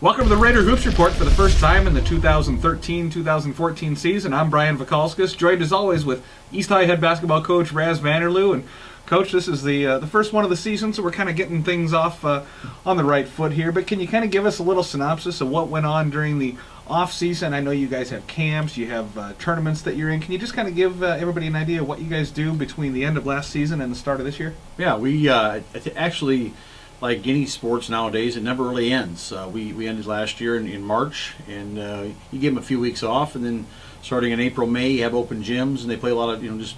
Welcome to the Raider Hoops Report for the first time in the 2013-2014 season. I'm Brian Vikalskis, joined as always with East High head basketball coach Ras Vanderloo. And Coach, this is the first one of the season, so we're kind of getting things off on the right foot here. But can you kind of give us a little synopsis of what went on during the off season? I know you guys have camps, you have tournaments that you're in. Can you just kind of give everybody an idea of what you guys do between the end of last season and the start of this year? Yeah, we actually, like any sports nowadays, it never really ends. We ended last year in March, and you give them a few weeks off, and then starting in April, May, you have open gyms, and they play a lot of just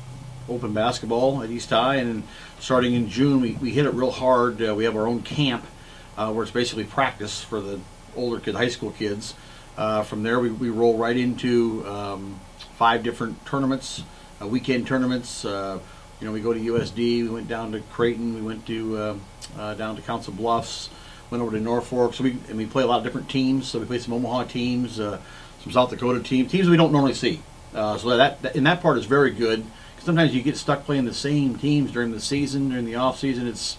open basketball at East High. And then starting in June, we hit it real hard. We have our own camp where it's basically practice for the older high school kids. From there, we roll right into 5 different tournaments, weekend tournaments. We go to USD. We went down to Creighton. We went to down to Council Bluffs. Went over to Norfolk. So we play a lot of different teams. So we play some Omaha teams, some South Dakota teams we don't normally see. So that part is very good. Sometimes you get stuck playing the same teams during the season, during the off season. It's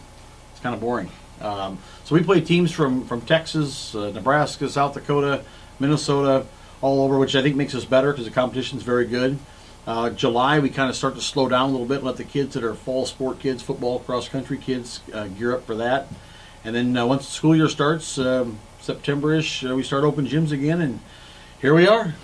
kind of boring. So we play teams from Texas, Nebraska, South Dakota, Minnesota, all over, which I think makes us better because the competition is very good. July, we kind of start to slow down a little bit and let the kids that are fall sport kids, football, cross-country kids, gear up for that. And then once the school year starts, September-ish, we start open gyms again, and here we are.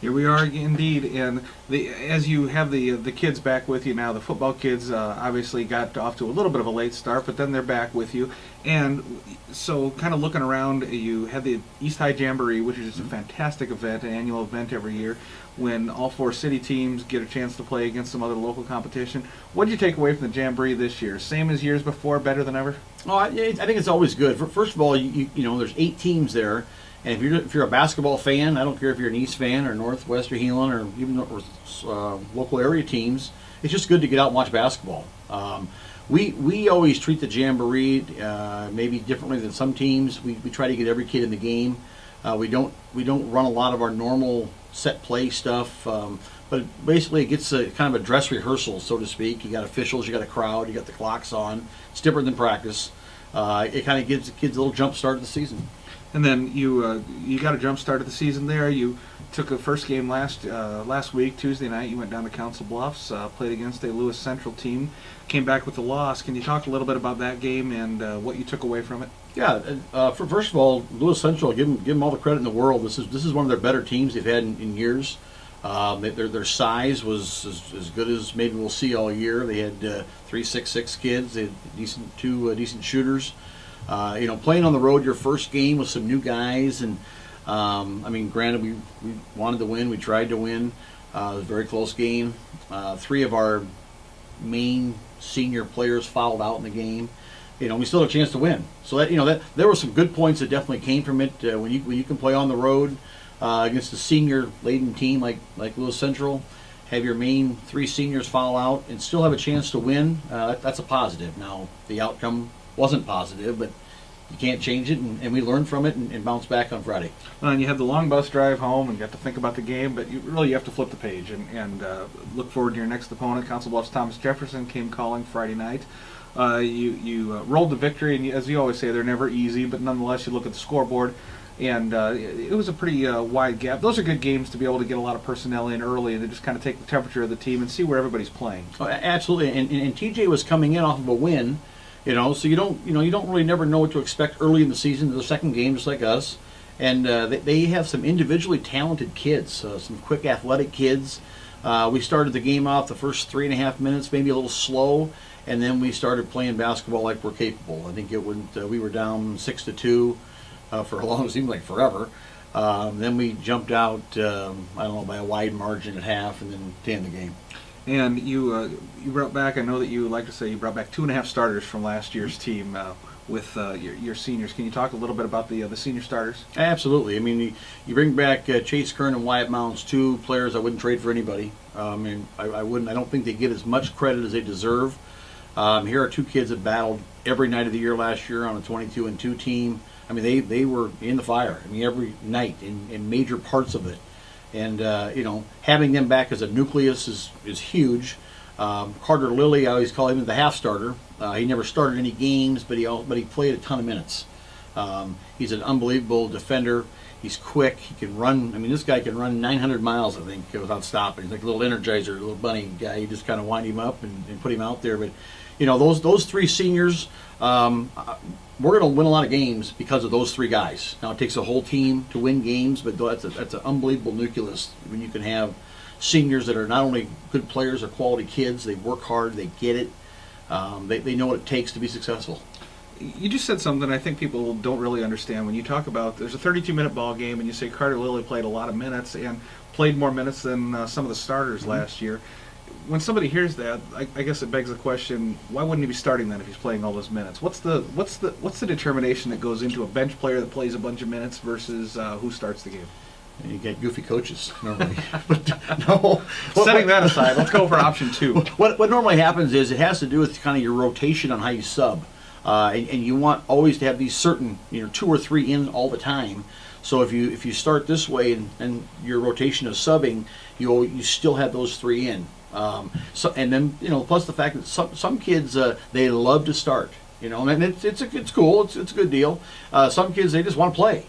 Here we are indeed, and as you have the kids back with you now, the football kids obviously got off to a little bit of a late start, but then they're back with you. And so kind of looking around, you had the East High Jamboree, which is just a fantastic event, an annual event every year, when all 4 city teams get a chance to play against some other local competition. What did you take away from the Jamboree this year? Same as years before, better than ever? Oh, I think it's always good. First of all, there's 8 teams there. And if you're a basketball fan, I don't care if you're an East fan or Northwest or Heelan or even local area teams, it's just good to get out and watch basketball. We always treat the Jamboree maybe differently than some teams. We try to get every kid in the game. We don't run a lot of our normal set play stuff, but basically it gets kind of a dress rehearsal, so to speak. You got officials, you got a crowd, you got the clocks on. It's different than practice. It kind of gives the kids a little jump start of the season. And then you got a jump start of the season there. You took a first game last week, Tuesday night. You went down to Council Bluffs, played against a Lewis Central team, came back with a loss. Can you talk a little bit about that game and what you took away from it? Yeah, first of all, Lewis Central, give them all the credit in the world. This is one of their better teams they've had in years. Their size was as good as maybe we'll see all year. They had 3-6 kids. They had two decent shooters. Playing on the road your first game with some new guys, and granted we wanted to win. We tried to win. It was a very close game. 3 of our main senior players fouled out in the game. We still had a chance to win. So that there were some good points that definitely came from it. When you can play on the road against a senior-laden team like Lewis Central, have your main 3 seniors foul out, and still have a chance to win, that's a positive. Now, the outcome wasn't positive, but you can't change it, and we learned from it and bounced back on Friday. Well, and you had the long bus drive home and got to think about the game, but you have to flip the page and look forward to your next opponent. Council Bluffs Thomas Jefferson came calling Friday night. You rolled the victory, and as you always say, they're never easy, but nonetheless, you look at the scoreboard, and it was a pretty wide gap. Those are good games to be able to get a lot of personnel in early and to just kind of take the temperature of the team and see where everybody's playing. Oh, absolutely, and TJ was coming in off of a win. So you don't really never know what to expect early in the season. The second game, just like us, and they have some individually talented kids, some quick athletic kids. We started the game off the first 3.5 minutes, maybe a little slow, and then we started playing basketball like we're capable. I think it went. We were down 6-2 for a long, it seemed like forever. Then we jumped out, by a wide margin at half, and then to end the game. And you brought back, I know that you like to say you brought back 2.5 starters from last year's team with your seniors. Can you talk a little bit about the senior starters? Absolutely. You bring back Chase Kern and Wyatt Mounds, 2 players I wouldn't trade for anybody. I wouldn't. I don't think they get as much credit as they deserve. Here are 2 kids that battled every night of the year last year on a 22-2 team. They were in the fire. Every night in major parts of it. And having them back as a nucleus is huge. Carter Lilly, I always call him the half starter. He never started any games, but he played a ton of minutes. He's an unbelievable defender. He's quick. He can run. I mean, this guy can run 900 miles, I think, without stopping. He's like a little energizer, a little bunny guy. You just kind of wind him up and put him out there. But, those three seniors, we're going to win a lot of games because of those three guys. Now, it takes a whole team to win games, but that's an unbelievable nucleus when you can have seniors that are not only good players or quality kids, they work hard, they get it, they know what it takes to be successful. You just said something I think people don't really understand. When you talk about there's a 32-minute ball game and you say Carter Lilly played a lot of minutes and played more minutes than some of the starters last year. When somebody hears that, I guess it begs the question: why wouldn't he be starting then if he's playing all those minutes? What's the determination that goes into a bench player that plays a bunch of minutes versus who starts the game? And you get goofy coaches normally. But no. Setting that aside, let's go for option two. What normally happens is it has to do with kind of your rotation on how you sub, and you want always to have these certain 2 or 3 in all the time. So if you start this way and your rotation is subbing, you still have those 3 in. So and then plus the fact that some kids they love to start, and it's cool, it's a good deal. Some kids they just want to play.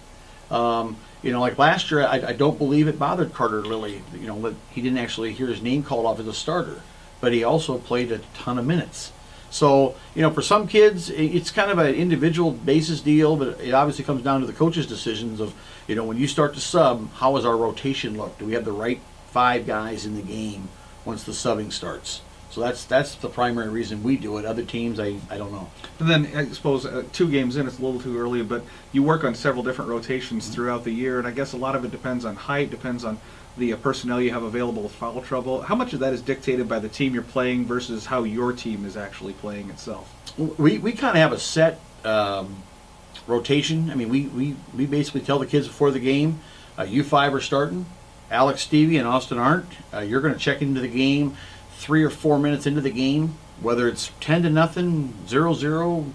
Like last year, I don't believe it bothered Carter Lilly, that he didn't actually hear his name called off as a starter, but he also played a ton of minutes. So, for some kids, it's kind of an individual basis deal, but it obviously comes down to the coach's decisions of, when you start to sub, how does our rotation look? Do we have the right 5 guys in the game once the subbing starts? So that's the primary reason we do it. Other teams, I don't know. And then I suppose 2 games in, it's a little too early, but you work on several different rotations throughout the year, and I guess a lot of it depends on height, depends on the personnel you have available with foul trouble. How much of that is dictated by the team you're playing versus how your team is actually playing itself? We kind of have a set rotation. I mean, we basically tell the kids before the game, you 5 are starting. Alex Stevie and Austin aren't. You're going to check into the game 3 or 4 minutes into the game, whether it's 10-0, 0-0,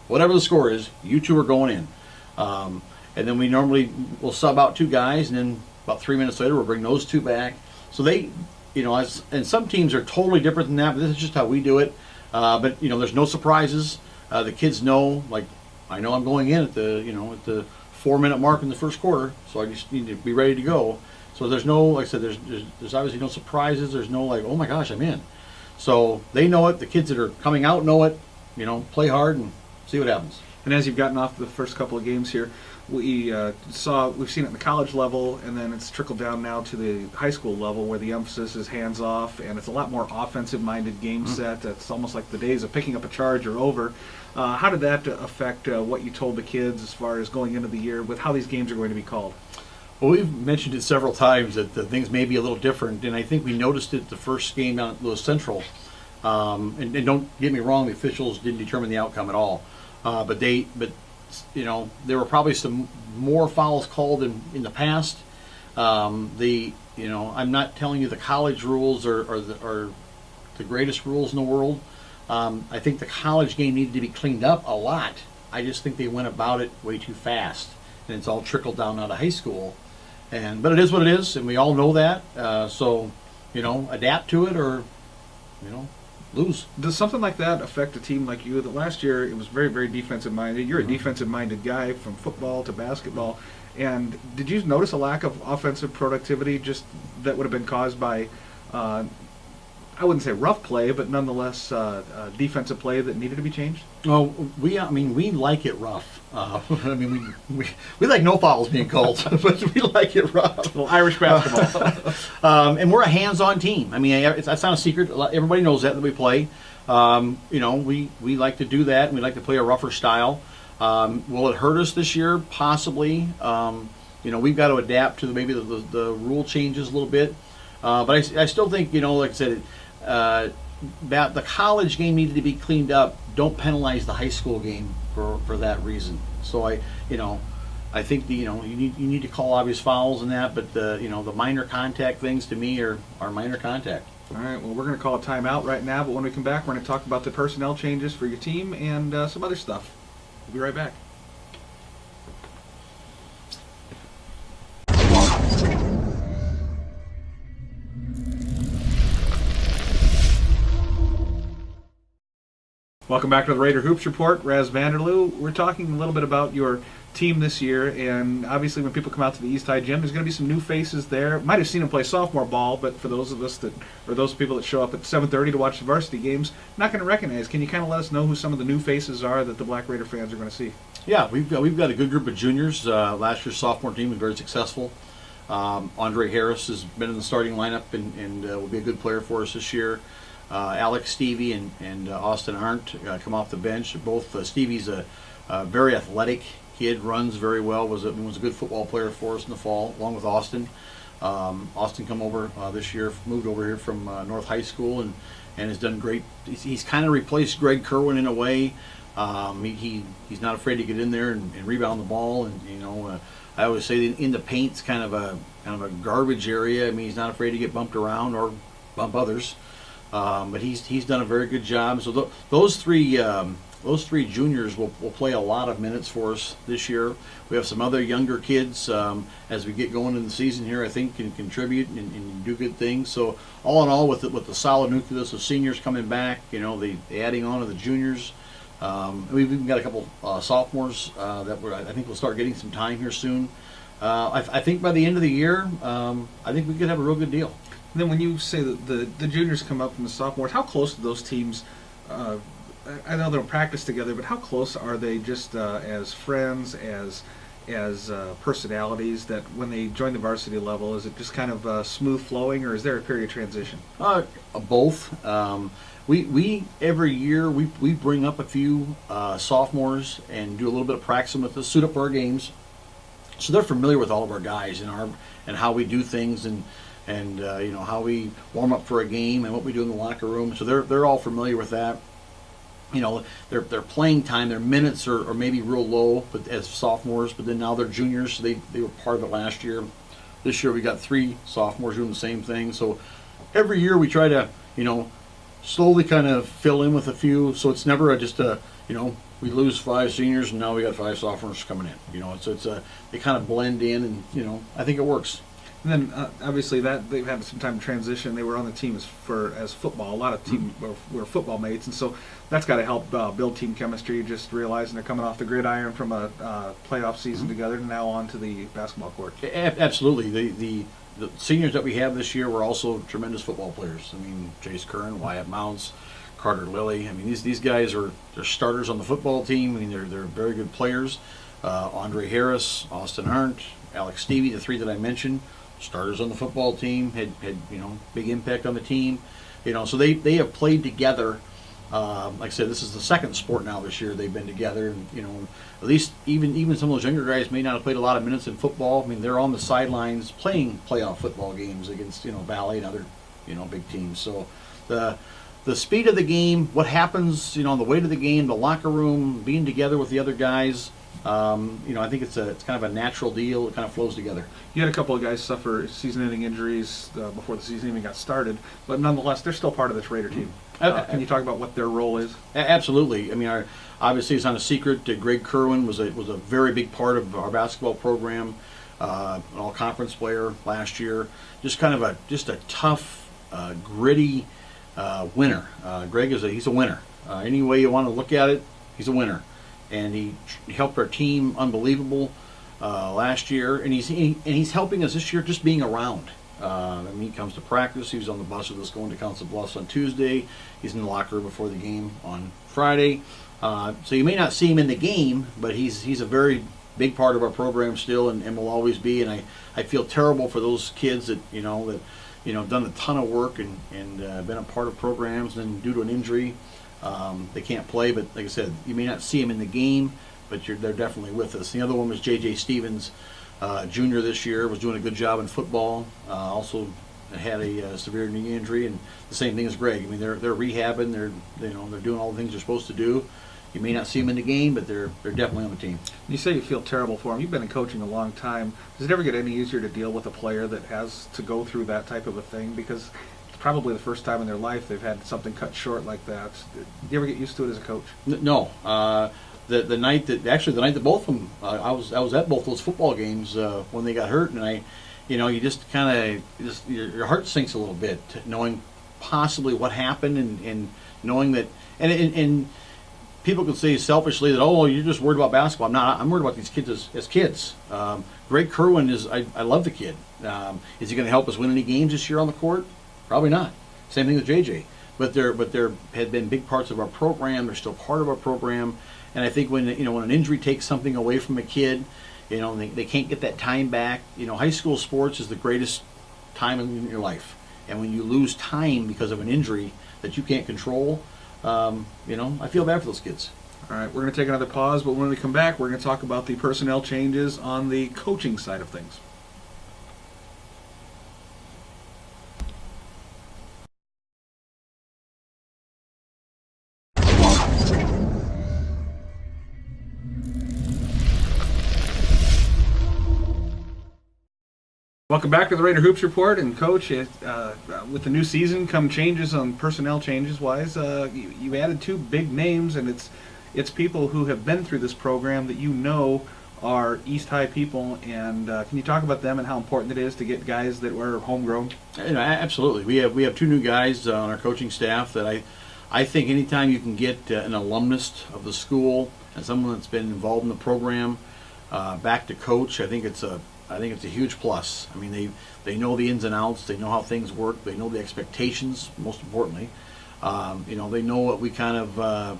whatever the score is, you 2 are going in. And then we normally will sub out 2 guys, and then about 3 minutes later we'll bring those 2 back. So they, and some teams are totally different than that, but this is just how we do it. But there's no surprises. The kids know, like, I know I'm going in at the 4-minute mark in the first quarter, so I just need to be ready to go. So there's no, like I said, there's obviously no surprises. There's no like, oh my gosh, I'm in. So they know it. The kids that are coming out know it. Play hard and see what happens. And as you've gotten off the first couple of games here, we've seen it at the college level, and then it's trickled down now to the high school level where the emphasis is hands off, and it's a lot more offensive-minded game set. It's almost like the days of picking up a charge are over. How did that affect what you told the kids as far as going into the year with how these games are going to be called? Well, we've mentioned it several times that things may be a little different, and I think we noticed it the first game down at Lewis Central. And don't get me wrong, the officials didn't determine the outcome at all. But there were probably some more fouls called in the past. I'm not telling you the college rules are the greatest rules in the world. I think the college game needed to be cleaned up a lot. I just think they went about it way too fast, and it's all trickled down out of high school. But it is what it is, and we all know that. So adapt to it or lose. Does something like that affect a team like you? That last year it was very, very defensive minded. You're a defensive minded guy from football to basketball. And did you notice a lack of offensive productivity just that would have been caused by, I wouldn't say rough play, but nonetheless defensive play that needed to be changed? Well, we like it rough. We like no fouls being called, but we like it rough. Well, Irish basketball. And we're a hands-on team. I mean, that's not a secret. Everybody knows that we play. We like to do that, and we like to play a rougher style. Will it hurt us this year? Possibly. We've got to adapt to maybe the rule changes a little bit. But I still think, like I said, that the college game needed to be cleaned up. Don't penalize the high school game for that reason. So I think you need to call obvious fouls and that, but the minor contact things to me are minor contact. All right. Well, we're going to call a timeout right now, but when we come back, we're going to talk about the personnel changes for your team and some other stuff. We'll be right back. Welcome back to the Raider Hoops Report. Ras Vanderloo. We're talking a little bit about your team this year, and obviously when people come out to the East High Gym, there's going to be some new faces there. Might have seen them play sophomore ball, but for those of us that, or those people that show up at 7:30 to watch the varsity games, not going to recognize. Can you kind of let us know who some of the new faces are that the Black Raider fans are going to see? Yeah, we've got a good group of juniors. Last year's sophomore team was very successful. Andre Harris has been in the starting lineup and will be a good player for us this year. Alex Stevie and Austin Arndt come off the bench. Both Stevie's a very athletic kid, runs very well. Was a good football player for us in the fall, along with Austin. Austin come over this year, moved over here from North High School and has done great. He's kind of replaced Greg Kerwin in a way. He's not afraid to get in there and rebound the ball, and I always say in the paint's kind of a garbage area. I mean, he's not afraid to get bumped around or bump others. But he's done a very good job. So those three juniors will play a lot of minutes for us this year. We have some other younger kids as we get going in the season here. I think can contribute and do good things. So all in all, with the solid nucleus of seniors coming back, the adding on of the juniors. We've even got a couple sophomores that I think we'll start getting some time here soon. I think by the end of the year, I think we could have a real good deal. And then when you say that the juniors come up from the sophomores, how close do those teams, I know they don't practice together, but how close are they just as friends, as personalities, that when they join the varsity level, is it just kind of smooth flowing, or is there a period of transition? Both. We every year we bring up a few sophomores and do a little bit of practicing with us, suit up for our games, so they're familiar with all of our guys and how we do things and how we warm up for a game and what we do in the locker room. So they're all familiar with that. Their playing time, their minutes are maybe real low, but as sophomores. But then now they're juniors, so they were part of it last year. This year we got 3 sophomores doing the same thing. So every year we try to slowly kind of fill in with a few. So it's never we lose 5 seniors and now we got 5 sophomores coming in. They kind of blend in, and I think it works. And then obviously that they've had some time to transition. They were on the team as football. A lot of team were football mates, and so that's got to help build team chemistry. Just realizing they're coming off the gridiron from a playoff season together, and now onto the basketball court. Absolutely, the seniors that we have this year were also tremendous football players. I mean, Chase Curran, Wyatt Mounts, Carter Lilly. I mean, these guys they're starters on the football team. I mean, they're very good players. Andre Harris, Austin Arndt, Alex Stevie, the 3 that I mentioned. Starters on the football team, had big impact on the team, so they have played together. Like I said, this is the second sport now this year they've been together, and at least even some of those younger guys may not have played a lot of minutes in football. I mean, they're on the sidelines playing playoff football games against Valley and other big teams. So the speed of the game, what happens on the way to the game, the locker room, being together with the other guys. I think it's kind of a natural deal. It kind of flows together. You had a couple of guys suffer season-ending injuries before the season even got started, but nonetheless, they're still part of this Raider team. Can you talk about what their role is? Absolutely. I mean, obviously, it's not a secret. Greg Kerwin was a very big part of our basketball program. An all-conference player last year. Just kind of a tough, gritty winner. Greg he's a winner. Any way you want to look at it, he's a winner. And he helped our team unbelievable last year, and he's helping us this year just being around. He comes to practice. He was on the bus with us going to Council Bluffs on Tuesday. He's in the locker room before the game on Friday. So you may not see him in the game, but he's a very big part of our program still, and will always be. And I feel terrible for those kids that done a ton of work and been a part of programs, and due to an injury. They can't play, but like I said, you may not see them in the game, but they're definitely with us. The other one was J.J. Stevens, junior this year, was doing a good job in football. Also had a severe knee injury, and the same thing as Greg. I mean, they're rehabbing. They're doing all the things they're supposed to do. You may not see them in the game, but they're definitely on the team. You say you feel terrible for them. You've been in coaching a long time. Does it ever get any easier to deal with a player that has to go through that type of a thing? Because probably the first time in their life they've had something cut short like that. Do you ever get used to it as a coach? No. The night that both of them, I was at both those football games when they got hurt, and you just kind of your heart sinks a little bit knowing possibly what happened and knowing that and people could say selfishly that, oh, you're just worried about basketball. I'm not. I'm worried about these kids as kids. Greg Kerwin is. I love the kid. Is he going to help us win any games this year on the court? Probably not. Same thing with JJ. But there had been big parts of our program. They're still part of our program. And I think when an injury takes something away from a kid, they can't get that time back. High school sports is the greatest time in your life. And when you lose time because of an injury that you can't control, I feel bad for those kids. All right, we're going to take another pause, but when we come back, we're going to talk about the personnel changes on the coaching side of things. Welcome back to the Raider Hoops Report, and Coach, with the new season come changes on personnel changes wise. You added two big names, and it's people who have been through this program that are East High people. And can you talk about them and how important it is to get guys that were homegrown? Absolutely. We have two new guys on our coaching staff that I think anytime you can get an alumnus of the school and someone that's been involved in the program back to coach, I think it's a huge plus. I mean, they know the ins and outs. They know how things work. They know the expectations, most importantly. They know what we kind of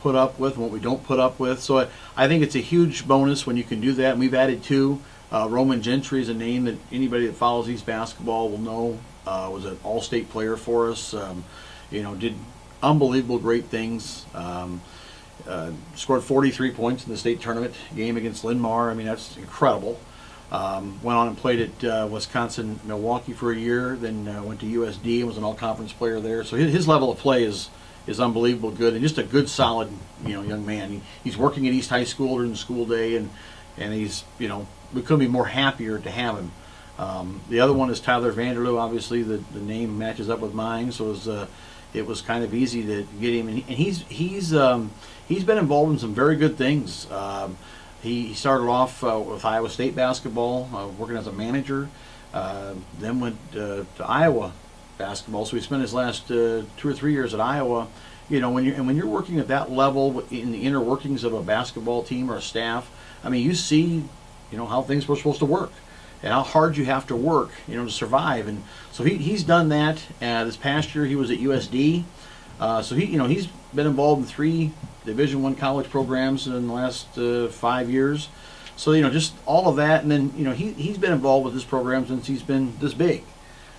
put up with and what we don't put up with. So I think it's a huge bonus when you can do that. And we've added two. Roman Gentry is a name that anybody that follows East basketball will know. Was an all-state player for us. Did unbelievable great things. Scored 43 points in the state tournament game against Linn-Mar. I mean, that's incredible. Went on and played at Wisconsin, Milwaukee for a year, then went to USD and was an all-conference player there. So his level of play is unbelievable good, and just a good, solid young man. He's working at East High School during the school day, and he's we couldn't be more happier to have him. The other one is Tyler Vanderloo. Obviously, the name matches up with mine, so it was kind of easy to get him. And he's been involved in some very good things. He started off with Iowa State basketball, working as a manager, then went to Iowa basketball. So he spent his last 2 or 3 years at Iowa. When you're working at that level in the inner workings of a basketball team or a staff, I mean, you see, how things were supposed to work and how hard you have to work, to survive. And so he's done that. This past year he was at USD. So he's been involved in 3 Division I college programs in the last 5 years. So just all of that, and then he's been involved with this program since he's been this big.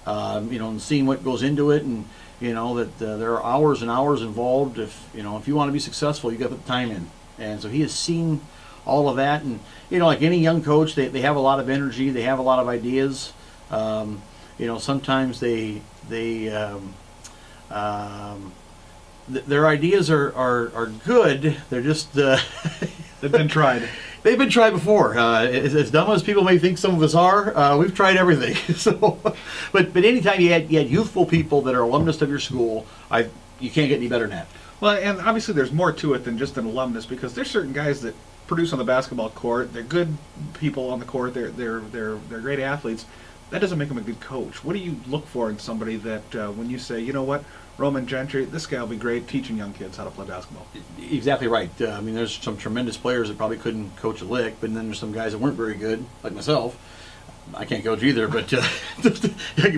And seeing what goes into it, and that there are hours and hours involved. If you want to be successful, you got to put the time in. And so he has seen all of that, and like any young coach, they have a lot of energy, they have a lot of ideas. Sometimes their ideas are good. They're just They've been tried. They've been tried before. As dumb as people may think some of us are, we've tried everything. So, but anytime you had youthful people that are alumnus of your school, you can't get any better than that. Well, and obviously there's more to it than just an alumnus, because there's certain guys that produce on the basketball court. They're good people on the court. They're great athletes. That doesn't make them a good coach. What do you look for in somebody that when you say, Roman Gentry, this guy will be great teaching young kids how to play basketball? Exactly right. There's some tremendous players that probably couldn't coach a lick, but then there's some guys that weren't very good, like myself. I can't coach either, but you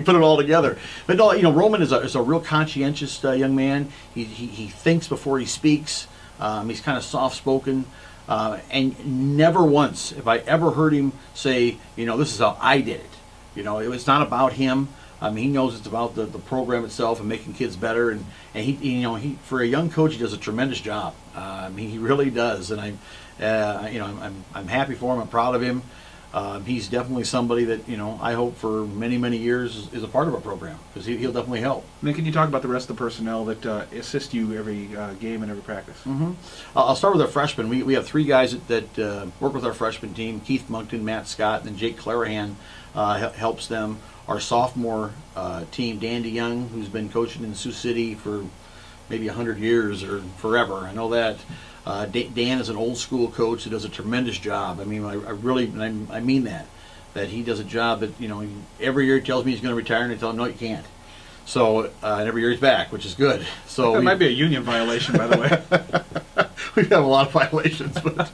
put it all together. But no, Roman is a real conscientious young man. He thinks before he speaks. He's kind of soft-spoken. And never once have I ever heard him say, this is how I did it. It's not about him. He knows it's about the program itself and making kids better. And he for a young coach, he does a tremendous job. He really does. And I'm happy for him. I'm proud of him. He's definitely somebody that I hope for many, many years is a part of our program, because he'll definitely help. Then can you talk about the rest of the personnel that assist you every game and every practice? Mm-hmm. I'll start with our freshmen. We have 3 guys that work with our freshman team: Keith Moncton, Matt Scott, and then Jake Clarahan helps them. Our sophomore team, Dan DeYoung, who's been coaching in Sioux City for maybe 100 years or forever. I know that. Dan is an old school coach who does a tremendous job. I mean, I mean that he does a job that, every year he tells me he's going to retire, and I tell him, no, you can't. So, and every year he's back, which is good. So that might be a union violation, by the way. we have a lot of violations, but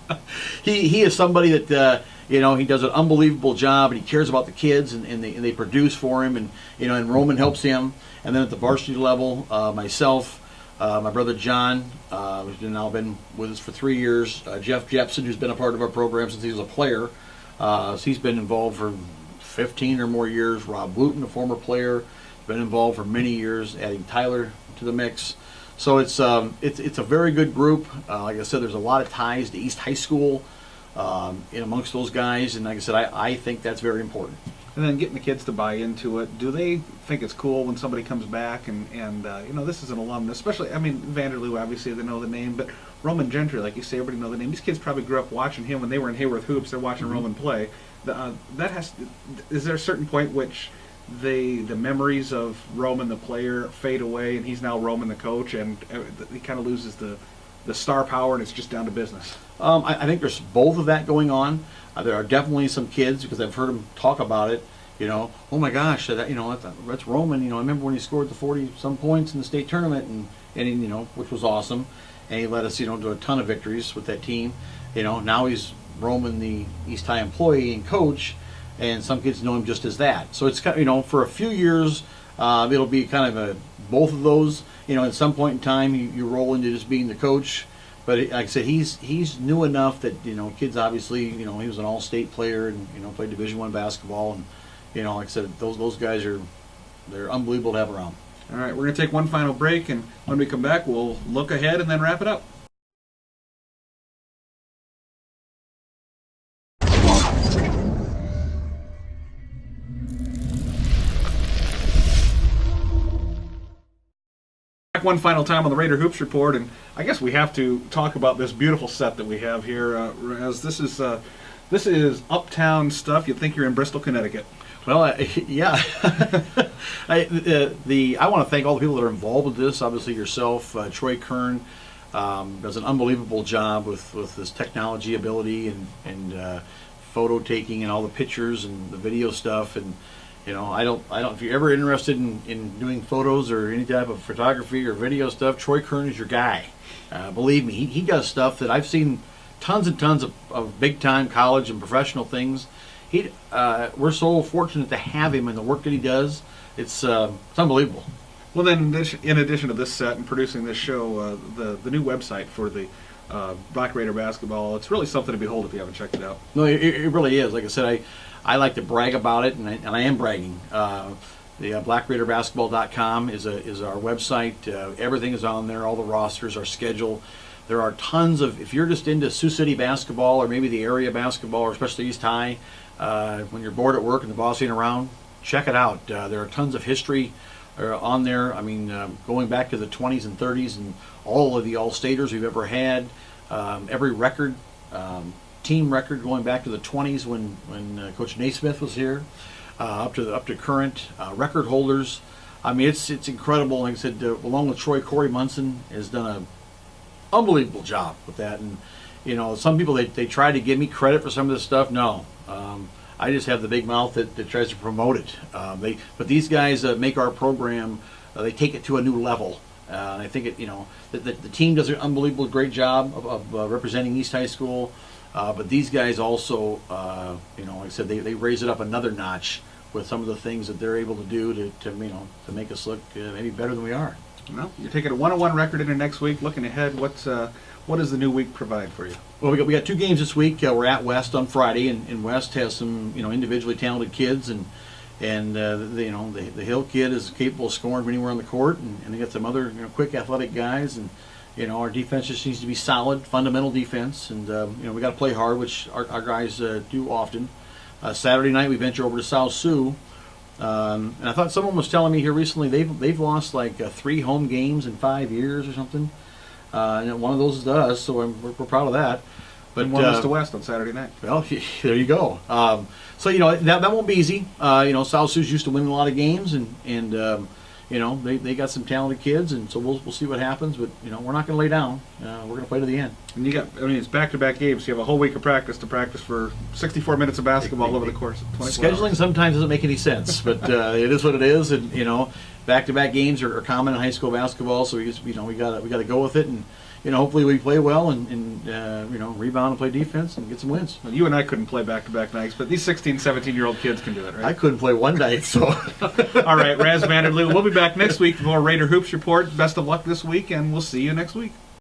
he is somebody that he does an unbelievable job, and he cares about the kids, and they produce for him, and Roman helps him. And then at the varsity level, myself, my brother John, who's now been with us for 3 years, Jeff Jepson, who's been a part of our program since he was a player, so he's been involved for 15 or more years. Rob Wooten, a former player, been involved for many years, adding Tyler to the mix. So it's a very good group. Like I said, there's a lot of ties to East High School in amongst those guys, and like I said, I think that's very important. And then getting the kids to buy into it. Do they think it's cool when somebody comes back and this is an alumnus, especially, Vanderloo, obviously they know the name, but Roman Gentry, like you say, everybody know the name. These kids probably grew up watching him when they were in Hayworth Hoops. They're watching Roman play. Is there a certain point which the memories of Roman the player fade away, and he's now Roman the coach, and he kind of loses the star power, and it's just down to business? I think there's both of that going on. There are definitely some kids, because I've heard them talk about it. Oh my gosh, that's Roman. I remember when he scored the 40-some points in the state tournament, and which was awesome, and he led us to a ton of victories with that team. Now he's Roman, the East High employee and coach, and some kids know him just as that. So it's kind of, for a few years, it'll be kind of both of those. At some point in time, you roll into just being the coach. But like I said, he's new enough that kids obviously he was an all-state player and played Division I basketball, and like I said, those guys they're unbelievable to have around. All right, we're going to take one final break, and when we come back, we'll look ahead and then wrap it up. One final time on the Raider Hoops Report, and I guess we have to talk about this beautiful set that we have here. Raz, this is uptown stuff. You'd think you're in Bristol, Connecticut. Well, yeah. I want to thank all the people that are involved with this. Obviously, yourself, Troy Kern, does an unbelievable job with this technology ability and photo taking and all the pictures and the video stuff. And I don't. If you're ever interested in doing photos or any type of photography or video stuff, Troy Kern is your guy. Believe me, he does stuff that I've seen tons and tons of big time college and professional things. We're so fortunate to have him and the work that he does. It's unbelievable. Well, then, in addition to this set and producing this show, the new website for the Black Raider basketball, it's really something to behold if you haven't checked it out. No, it really is. Like I said, I like to brag about it, and I am bragging. The blackraiderbasketball.com is our website. Everything is on there, all the rosters, our schedule. There are tons of, if you're just into Sioux City basketball or maybe the area basketball, or especially East High, when you're bored at work and the boss ain't around, check it out. There are tons of history on there. Going back to the 20s and 30s and all of the All-Staters we've ever had. Every record, team record going back to the 20s when Coach Naismith was here, up to current record holders. It's incredible. Like I said, along with Troy, Corey Munson has done an unbelievable job with that. And some people they try to give me credit for some of this stuff. No, I just have the big mouth that tries to promote it. But these guys make our program. They take it to a new level. And I think the team does an unbelievable great job of representing East High School. But these guys also, like I said, they raise it up another notch with some of the things that they're able to do to make us look maybe better than we are. Well, you're taking a 1-1 record into next week. Looking ahead, what does the new week provide for you? Well, we got 2 games this week. We're at West on Friday, and West has some individually talented kids, and the Hill kid is capable of scoring from anywhere on the court, and they got some other quick athletic guys, and our defense just needs to be solid, fundamental defense, and we got to play hard, which our guys do often. Saturday night we venture over to South Sioux, and I thought someone was telling me here recently they've lost like 3 home games in 5 years or something, and one of those is to us, so we're proud of that. But one was to West on Saturday night. Well, there you go. So that won't be easy. South Sioux's used to winning a lot of games, and they got some talented kids, and so we'll see what happens. But we're not going to lay down. We're going to play to the end. And it's back-to-back games. You have a whole week of practice to practice for 64 minutes of basketball over the course of 24 Scheduling hours. Sometimes doesn't make any sense, but it is what it is. And back-to-back games are common in high school basketball, so we got to go with it. And hopefully we play well and rebound and play defense and get some wins. Well, you and I couldn't play back-to-back nights, but these 16, 17-year-old kids can do it, I right? couldn't play one night, so. All right, Ras Vanderloo, we'll be back next week for more Raider Hoops Report. Best of luck this week, and we'll see you next week.